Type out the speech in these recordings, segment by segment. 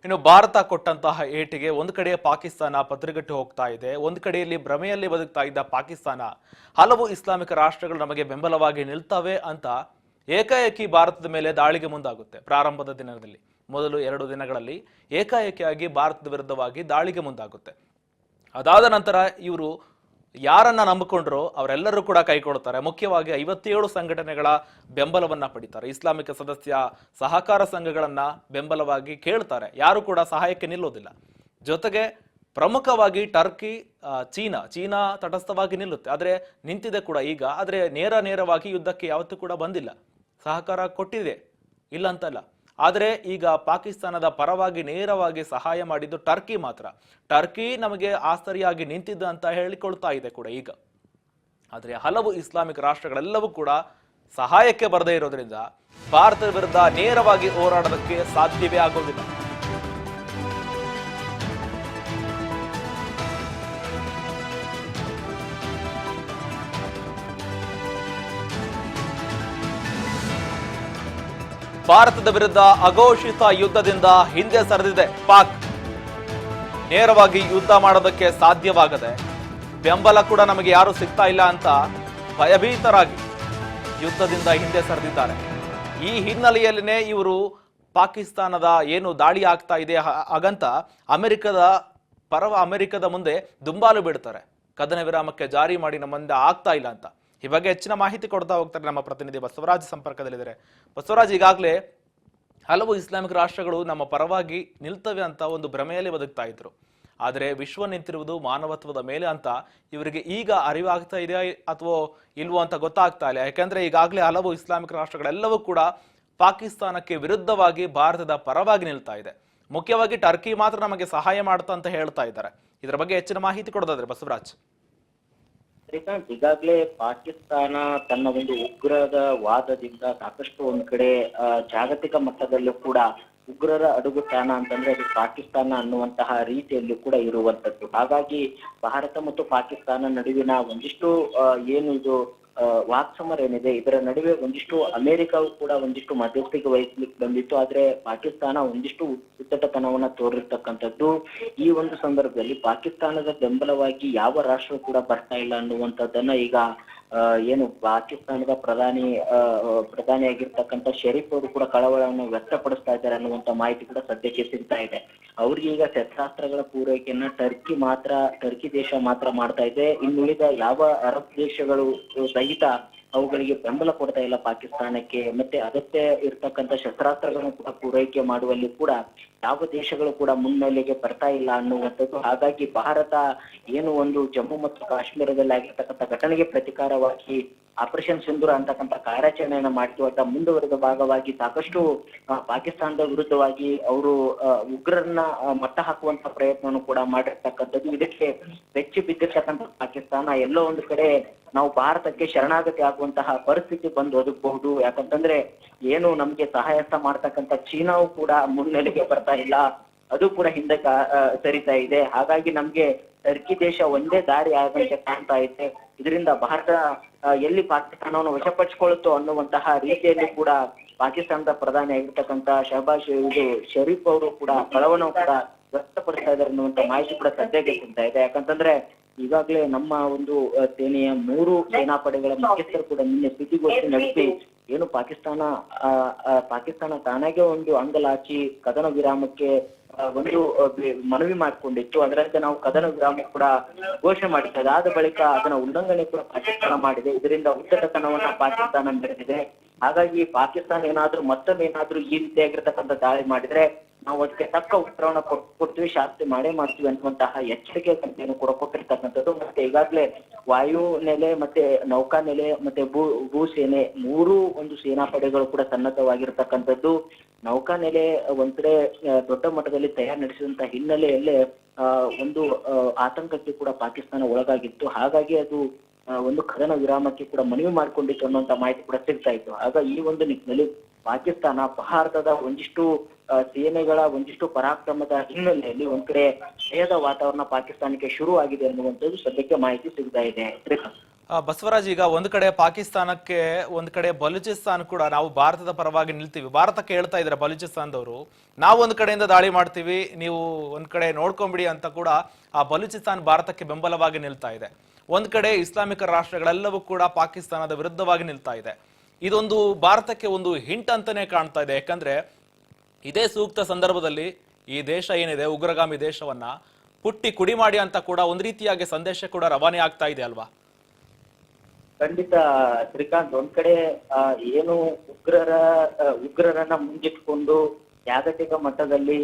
ಇನ್ನು ಭಾರತ ಕೊಟ್ಟಂತಹ ಏಟಿಗೆ ಒಂದು ಕಡೆ ಪಾಕಿಸ್ತಾನ ಪತ್ರಿಗಟ್ಟು ಹೋಗ್ತಾ ಇದೆ, ಒಂದು ಕಡೆಯಲ್ಲಿ ಭ್ರಮೆಯಲ್ಲಿ ಬದುಕ್ತಾ ಇದ್ದ ಪಾಕಿಸ್ತಾನ ಹಲವು ಇಸ್ಲಾಮಿಕ ರಾಷ್ಟ್ರಗಳು ನಮಗೆ ಬೆಂಬಲವಾಗಿ ನಿಲ್ತವೆ ಅಂತ ಏಕಾಏಕಿ ಭಾರತದ ಮೇಲೆ ದಾಳಿಗೆ ಮುಂದಾಗುತ್ತೆ. ಪ್ರಾರಂಭದ ದಿನದಲ್ಲಿ ಮೊದಲು 2 ದಿನಗಳಲ್ಲಿ ಏಕಾಏಕಿಯಾಗಿ ಭಾರತದ ವಿರುದ್ಧವಾಗಿ ದಾಳಿಗೆ ಮುಂದಾಗುತ್ತೆ. ಅದಾದ ನಂತರ ಇವರು ಯಾರನ್ನ ನಂಬಿಕೊಂಡ್ರೋ ಅವರೆಲ್ಲರೂ ಕೂಡ ಕೈಕೊಳ್ತಾರೆ. ಮುಖ್ಯವಾಗಿ 57 ಸಂಘಟನೆಗಳ ಬೆಂಬಲವನ್ನ ಪಡಿತಾರೆ. ಇಸ್ಲಾಮಿಕ ಸದಸ್ಯ ಸಹಕಾರ ಸಂಘಗಳನ್ನ ಬೆಂಬಲವಾಗಿ ಕೇಳ್ತಾರೆ. ಯಾರು ಕೂಡ ಸಹಾಯಕ್ಕೆ ನಿಲ್ಲೋದಿಲ್ಲ. ಜೊತೆಗೆ ಪ್ರಮುಖವಾಗಿ ಟರ್ಕಿ, ಚೀನಾ ತಟಸ್ಥವಾಗಿ ನಿಲ್ಲುತ್ತೆ. ಆದರೆ ನಿಂತಿದೆ ಕೂಡ ಈಗ. ಆದರೆ ನೇರವಾಗಿ ಯುದ್ಧಕ್ಕೆ ಯಾವತ್ತೂ ಕೂಡ ಬಂದಿಲ್ಲ. ಸಹಕಾರ ಕೊಟ್ಟಿದೆ, ಇಲ್ಲ ಅಂತಲ್ಲ. ಆದರೆ ಈಗ ಪಾಕಿಸ್ತಾನದ ಪರವಾಗಿ ನೇರವಾಗಿ ಸಹಾಯ ಮಾಡಿದ್ದು ಟರ್ಕಿ ಮಾತ್ರ. ಟರ್ಕಿ ನಮಗೆ ಆಸ್ತರಿಯಾಗಿ ನಿಂತಿದ್ದ ಅಂತ ಹೇಳಿಕೊಳ್ತಾ ಇದೆ ಕೂಡ ಈಗ. ಆದರೆ ಹಲವು ಇಸ್ಲಾಮಿಕ್ ರಾಷ್ಟ್ರಗಳೆಲ್ಲವೂ ಕೂಡ ಸಹಾಯಕ್ಕೆ ಬರದೇ ಇರೋದ್ರಿಂದ ಭಾರತದ ವಿರುದ್ಧ ನೇರವಾಗಿ ಹೋರಾಡೋದಕ್ಕೆ ಸಾಧ್ಯವೇ ಆಗೋದಿಲ್ಲ. ಭಾರತದ ವಿರುದ್ಧ ಅಘೋಷಿತ ಯುದ್ಧದಿಂದ ಹಿಂದೆ ಸರಿದಿದೆ ಪಾಕ್. ನೇರವಾಗಿ ಯುದ್ಧ ಮಾಡೋದಕ್ಕೆ ಸಾಧ್ಯವಾಗದೆ, ಬೆಂಬಲ ಕೂಡ ನಮಗೆ ಯಾರು ಸಿಗ್ತಾ ಇಲ್ಲ ಅಂತ ಭಯಭೀತರಾಗಿ ಯುದ್ಧದಿಂದ ಹಿಂದೆ ಸರಿದಿದ್ದಾರೆ. ಈ ಹಿನ್ನೆಲೆಯಲ್ಲಿನೇ ಇವರು ಪಾಕಿಸ್ತಾನದ ಏನು ದಾಳಿ ಆಗ್ತಾ ಇದೆ ಹಾಗಂತ ಅಮೆರಿಕದ ಮುಂದೆ ದುಂಬಾಲು ಬಿಡ್ತಾರೆ. ಕದನ ವಿರಾಮಕ್ಕೆ ಜಾರಿ ಮಾಡಿ ನಮ್ಮಿಂದ ಆಗ್ತಾ ಇಲ್ಲ ಅಂತ. ಈ ಬಗ್ಗೆ ಹೆಚ್ಚಿನ ಮಾಹಿತಿ ಕೊಡ್ತಾ ಹೋಗ್ತಾರೆ ನಮ್ಮ ಪ್ರತಿನಿಧಿ ಬಸವರಾಜ್ ಸಂಪರ್ಕದಲ್ಲಿದ್ದಾರೆ. ಬಸವರಾಜ್, ಈಗಾಗಲೇ ಹಲವು ಇಸ್ಲಾಮಿಕ್ ರಾಷ್ಟ್ರಗಳು ನಮ್ಮ ಪರವಾಗಿ ನಿಲ್ತವೆ ಅಂತ ಒಂದು ಭ್ರಮೆಯಲ್ಲಿ ಬದುಕ್ತಾ ಇದ್ರು. ಆದರೆ ವಿಶ್ವ ನಿಂತಿರುವುದು ಮಾನವತ್ವದ ಮೇಲೆ ಅಂತ ಇವರಿಗೆ ಈಗ ಅರಿವಾಗ್ತಾ ಇದೆಯಾ ಅಥವಾ ಇಲ್ವೋ ಅಂತ ಗೊತ್ತಾಗ್ತಾ ಇಲ್ಲ. ಯಾಕಂದ್ರೆ ಈಗಾಗಲೇ ಹಲವು ಇಸ್ಲಾಮಿಕ್ ರಾಷ್ಟ್ರಗಳೆಲ್ಲವೂ ಕೂಡ ಪಾಕಿಸ್ತಾನಕ್ಕೆ ವಿರುದ್ಧವಾಗಿ ಭಾರತದ ಪರವಾಗಿ ನಿಲ್ತಾ ಇದೆ. ಮುಖ್ಯವಾಗಿ ಟರ್ಕಿ ಮಾತ್ರ ನಮಗೆ ಸಹಾಯ ಮಾಡ್ತಾ ಅಂತ ಹೇಳ್ತಾ ಇದ್ದಾರೆ. ಇದರ ಬಗ್ಗೆ ಹೆಚ್ಚಿನ ಮಾಹಿತಿ ಕೊಡೋದಾದ್ರೆ ಬಸವರಾಜ್. ಈಗಾಗಲೇ ಪಾಕಿಸ್ತಾನ ತನ್ನ ಒಂದು ಉಗ್ರದ ವಾದದಿಂದ ಸಾಕಷ್ಟು ಒಂದ್ ಕಡೆ ಜಾಗತಿಕ ಮಟ್ಟದಲ್ಲೂ ಕೂಡ ಉಗ್ರರ ಅಡುಗುತಾಣ ಅಂತಂದ್ರೆ ಅದು ಪಾಕಿಸ್ತಾನ ಅನ್ನುವಂತಹ ರೀತಿಯಲ್ಲಿ ಕೂಡ ಇರುವಂತದ್ದು. ಹಾಗಾಗಿ ಭಾರತ ಮತ್ತು ಪಾಕಿಸ್ತಾನ ನಡುವಿನ ಒಂದಿಷ್ಟು ಏನು ಇದು ವಾಕ್ಸಮರ ಏನಿದೆ, ಇದರ ನಡುವೆ ಒಂದಿಷ್ಟು ಅಮೆರಿಕವು ಕೂಡ ಒಂದಿಷ್ಟು ಮಧ್ಯಸ್ಥಿಕೆ ವಹಿಸ್ಲಿಕ್ಕೆ ಬಂದಿತ್ತು. ಆದ್ರೆ ಪಾಕಿಸ್ತಾನ ಒಂದಿಷ್ಟು ಉದ್ದಟತನವನ್ನ ತೋರಿರ್ತಕ್ಕಂಥದ್ದು. ಈ ಒಂದು ಸಂದರ್ಭದಲ್ಲಿ ಪಾಕಿಸ್ತಾನದ ಬೆಂಬಲವಾಗಿ ಯಾವ ರಾಷ್ಟ್ರ ಕೂಡ ಬರ್ತಾ ಇಲ್ಲ ಅನ್ನುವಂಥದ್ದನ್ನ ಈಗ ಏನು ಪಾಕಿಸ್ತಾನದ ಪ್ರಧಾನಿಯಾಗಿರ್ತಕ್ಕಂಥ ಶರೀಫ್ ಅವರು ಕೂಡ ಕಳವಳವನ್ನು ವ್ಯಕ್ತಪಡಿಸ್ತಾ ಇದ್ದಾರೆ ಅನ್ನುವಂತ ಮಾಹಿತಿ ಕೂಡ ಸದ್ಯಕ್ಕೆ ಸಿಗ್ತಾ ಇದೆ. ಅವ್ರಿಗೆ ಈಗ ಶಸ್ತ್ರಾಸ್ತ್ರಗಳ ಪೂರೈಕೆಯನ್ನ ಟರ್ಕಿ ದೇಶ ಮಾತ್ರ ಮಾಡ್ತಾ ಇದೆ. ಇನ್ನುಳಿದ ಯಾವ ಅರಬ್ ದೇಶಗಳು ಸಹಿತ ಅವುಗಳಿಗೆ ಬೆಂಬಲ ಕೊಡ್ತಾ ಇಲ್ಲ ಪಾಕಿಸ್ತಾನಕ್ಕೆ. ಮತ್ತೆ ಅಗತ್ಯ ಇರ್ತಕ್ಕಂಥ ಶಸ್ತ್ರಾಸ್ತ್ರಗಳನ್ನು ಕೂಡ ಪೂರೈಕೆ ಮಾಡುವಲ್ಲಿ ಕೂಡ ಯಾವ ದೇಶಗಳು ಕೂಡ ಮುನ್ನೆಲೆಗೆ ಬರ್ತಾ ಇಲ್ಲ ಅನ್ನುವಂಥದ್ದು. ಹಾಗಾಗಿ ಭಾರತ ಏನು ಒಂದು ಜಮ್ಮು ಮತ್ತು ಕಾಶ್ಮೀರದಲ್ಲಿ ಆಗಿರ್ತಕ್ಕಂಥ ಘಟನೆಗೆ ಪ್ರತಿಕಾರವಾಗಿ ಆಪರೇಷನ್ ಸಿಂಧೂರ ಅಂತಕ್ಕಂಥ ಕಾರ್ಯಾಚರಣೆಯನ್ನ ಮಾಡ್ತಿರುವಂತ ಮುಂದುವರೆದ ಭಾಗವಾಗಿ ಸಾಕಷ್ಟು ಪಾಕಿಸ್ತಾನದ ವಿರುದ್ಧವಾಗಿ ಅವರು ಉಗ್ರರನ್ನ ಮಟ್ಟ ಹಾಕುವಂತ ಪ್ರಯತ್ನವನ್ನು ಕೂಡ ಮಾಡಿರ್ತಕ್ಕಂಥದ್ದು. ಇದಕ್ಕೆ ಬೆಚ್ಚಿ ಬಿದ್ದಿರ್ತಕ್ಕಂಥ ಪಾಕಿಸ್ತಾನ ಎಲ್ಲೋ ಒಂದು ಕಡೆ ನಾವು ಭಾರತಕ್ಕೆ ಶರಣಾಗತಿ ಆಗುವಂತಹ ಪರಿಸ್ಥಿತಿ ಬಂದು ಒದಗಬಹುದು. ಯಾಕಂತಂದ್ರೆ ಏನು ನಮ್ಗೆ ಸಹಾಯ ಮಾಡ್ತಕ್ಕಂಥ ಚೀನಾವು ಕೂಡ ಮುನ್ನೆಲೆಗೆ ಬರ್ತಾ ಇಲ್ಲ, ಅದು ಕೂಡ ಹಿಂದೆ ಸರಿತಾ ಇದೆ. ಹಾಗಾಗಿ ನಮ್ಗೆ ಟರ್ಕಿ ದೇಶ ಒಂದೇ ದಾರಿ ಆಗಂತೆ ಕಾಣ್ತಾ ಇದೆ. ಇದರಿಂದ ಭಾರತ ಎಲ್ಲಿ ಪಾಕಿಸ್ತಾನವನ್ನು ವಶಪಡಿಸಿಕೊಳ್ಳುತ್ತೋ ಅನ್ನುವಂತಹ ರೀತಿಯಲ್ಲಿ ಕೂಡ ಪಾಕಿಸ್ತಾನದ ಪ್ರಧಾನಿ ಆಗಿರ್ತಕ್ಕಂಥ ಶಹಬಾಜ್ ಶರೀಫ್ ಅವರು ಕೂಡ ಕಳವಳವನ್ನು ಕೂಡ ವ್ಯಕ್ತಪಡಿಸ್ತಾ ಇದ್ದಾರೆ ಅನ್ನುವಂತ ಮಾಹಿತಿ ಕೂಡ ಸದ್ಯಕ್ಕೆ ಸಿಗ್ತಾ ಇದೆ. ಯಾಕಂತಂದ್ರೆ ಈಗಾಗಲೇ ನಮ್ಮ ಒಂದು ಸೇನೆಯ 3 ಸೇನಾಪಡೆಗಳ ಮುಖ್ಯಸ್ಥರು ಕೂಡ ನಿನ್ನೆ ಸುದ್ದಿಗೋಷ್ಠಿ ನಡೆಸಿ ಏನು ಪಾಕಿಸ್ತಾನ ತಾನಾಗೆ ಒಂದು ಅಂಗಲಾಚಿ ಕದನ ವಿರಾಮಕ್ಕೆ ಒಂದು ಮನವಿ ಮಾಡಿಕೊಂಡಿತ್ತು. ಅದರಂತೆ ನಾವು ಕದನ ವಿರಾಮ ಕೂಡ ಘೋಷಣೆ ಮಾಡಿದ್ದೆ. ಅದಾದ ಬಳಿಕ ಅದನ್ನ ಉಲ್ಲಂಘನೆ ಕೂಡ ಪಾಕಿಸ್ತಾನ ಮಾಡಿದೆ. ಇದರಿಂದ ಉದ್ದಟತನವನ್ನ ಪಾಕಿಸ್ತಾನ ಮೆರೆದಿದೆ. ಹಾಗಾಗಿ ಪಾಕಿಸ್ತಾನ ಮತ್ತೊಮ್ಮೆ ಏನಾದ್ರೂ ಈ ರೀತಿಯಾಗಿರ್ತಕ್ಕಂಥ ದಾಳಿ ಮಾಡಿದ್ರೆ ನಾವು ಅದಕ್ಕೆ ತಕ್ಕ ಉತ್ತರವನ್ನ ಕೊಡ್ತೀವಿ, ಶಾಸ್ತಿ ಮಾಡೇ ಮಾಡ್ತೀವಿ ಅನ್ನುವಂತಹ ಎಚ್ಚರಿಕೆ ಕಂತೆಯನ್ನು ಕೂಡ ಕೊಟ್ಟಿರ್ತಕ್ಕಂಥದ್ದು. ಮತ್ತೆ ಈಗಾಗಲೇ ವಾಯು ನೆಲೆ ಮತ್ತೆ ನೌಕಾ ನೆಲೆ ಮತ್ತೆ ಭೂಸೇನೆ 3 ಒಂದು ಸೇನಾಪಡೆಗಳು ಕೂಡ ಸನ್ನದ್ಧವಾಗಿರ್ತಕ್ಕಂಥದ್ದು. ನೌಕಾ ನೆಲೆ ಒಂದ್ ಕಡೆ ದೊಡ್ಡ ಮಟ್ಟದಲ್ಲಿ ತಯಾರಿ ನಡೆಸಿದಂತ ಹಿನ್ನೆಲೆಯಲ್ಲೇ ಒಂದು ಆತಂಕಕ್ಕೆ ಕೂಡ ಪಾಕಿಸ್ತಾನ ಒಳಗಾಗಿತ್ತು. ಹಾಗಾಗಿ ಅದು ಒಂದು ಕದನ ವಿರಾಮಕ್ಕೆ ಕೂಡ ಮನವಿ ಮಾಡಿಕೊಂಡಿತ್ತು ಅನ್ನುವಂತ ಮಾಹಿತಿ ಕೂಡ ಸಿಗ್ತಾ ಇತ್ತು. ಆಗ ಈ ಒಂದು ನಿಟ್ಟಿನಲ್ಲಿ ಪಾಕಿಸ್ತಾನ ಭಾರತದ ಒಂದಿಷ್ಟು ಸೇನೆಗಳ ಒಂದಿಷ್ಟು ಪರಾಕ್ರಮದ ಹಿನ್ನೆಲೆಯಲ್ಲಿ ಒಂದ್ ಕಡೆ ಭಯದ ವಾತಾವರಣ ಪಾಕಿಸ್ತಾನಕ್ಕೆ ಶುರು ಆಗಿದೆ ಅನ್ನುವಂಥದ್ದು ಸದ್ಯಕ್ಕೆ ಮಾಹಿತಿ ಸಿಗ್ತಾ ಇದೆ. ಬಸವರಾಜ್, ಈಗ ಒಂದು ಕಡೆ ಪಾಕಿಸ್ತಾನಕ್ಕೆ, ಒಂದು ಕಡೆ ಬಲೂಚಿಸ್ತಾನ್ ಕೂಡ ನಾವು ಭಾರತದ ಪರವಾಗಿ ನಿಲ್ತೀವಿ. ಭಾರತಕ್ಕೆ ಹೇಳ್ತಾ ಇದ್ದಾರೆ ಬಲೂಚಿಸ್ತಾನದವರು, ನಾವು ಒಂದು ಕಡೆಯಿಂದ ದಾಳಿ ಮಾಡ್ತೀವಿ, ನೀವು ಒಂದ್ ಕಡೆ ನೋಡ್ಕೊಂಬಿಡಿ ಅಂತ ಕೂಡ ಆ ಬಲೂಚಿಸ್ತಾನ್ ಭಾರತಕ್ಕೆ ಬೆಂಬಲವಾಗಿ ನಿಲ್ತಾ ಇದೆ. ಒಂದ್ ಕಡೆ ಇಸ್ಲಾಮಿಕ ರಾಷ್ಟ್ರಗಳೆಲ್ಲವೂ ಕೂಡ ಪಾಕಿಸ್ತಾನದ ವಿರುದ್ಧವಾಗಿ ನಿಲ್ತಾ ಇದೆ. ಇದೊಂದು ಭಾರತಕ್ಕೆ ಒಂದು ಹಿಂಟ್ ಅಂತಾನೆ ಕಾಣ್ತಾ ಇದೆ. ಯಾಕಂದ್ರೆ ಇದೇ ಸೂಕ್ತ ಸಂದರ್ಭದಲ್ಲಿ ಈ ದೇಶ ಏನಿದೆ, ಉಗ್ರಗಾಮಿ ದೇಶವನ್ನ ಪುಟ್ಟಿ ಕುಡಿ ಮಾಡಿ ಅಂತ ಕೂಡ ಒಂದ್ ರೀತಿಯಾಗಿ ಸಂದೇಶ ಕೂಡ ರವಾನೆ ಆಗ್ತಾ ಇದೆ ಅಲ್ವಾ? ಖಂಡಿತ ಶ್ರೀಕಾಂತ್, ಒಂದ್ ಕಡೆ ಏನು ಉಗ್ರರನ್ನ ಮುಂದಿಟ್ಕೊಂಡು ಜಾಗತಿಕ ಮಟ್ಟದಲ್ಲಿ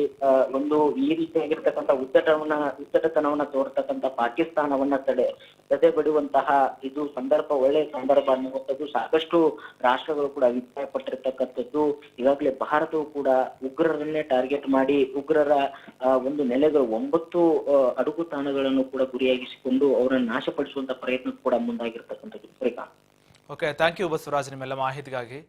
ಒಂದು ಈ ರೀತಿಯಾಗಿರ್ತಕ್ಕಂಥ ಉದ್ದಟತನವನ್ನ ತೋರ್ತಕ್ಕಂಥ ಪಾಕಿಸ್ತಾನವನ್ನ ತಡೆ ಬಡಿಯುವಂತಹ ಇದು ಸಂದರ್ಭ, ಒಳ್ಳೆಯ ಸಂದರ್ಭ ಅನ್ನುವಂಥದ್ದು ಸಾಕಷ್ಟು ರಾಷ್ಟ್ರಗಳು ಕೂಡ ಅಭಿಪ್ರಾಯ ಪಟ್ಟಿರ್ತಕ್ಕಂಥದ್ದು. ಈಗಾಗಲೇ ಭಾರತವು ಕೂಡ ಉಗ್ರರನ್ನೇ ಟಾರ್ಗೆಟ್ ಮಾಡಿ ಉಗ್ರರ ಒಂದು ನೆಲೆಗಳು 9 ಅಡುಗು ತಾಣಗಳನ್ನು ಕೂಡ ಗುರಿಯಾಗಿಸಿಕೊಂಡು ಅವರನ್ನು ನಾಶಪಡಿಸುವಂತ ಪ್ರಯತ್ನ ಕೂಡ ಮುಂದಾಗಿರ್ತಕ್ಕಂಥದ್ದು. Srikanth, okay, thank you Basavaraj ನಿಮ್ಮೆಲ್ಲ ಮಾಹಿತಿಗಾಗಿ.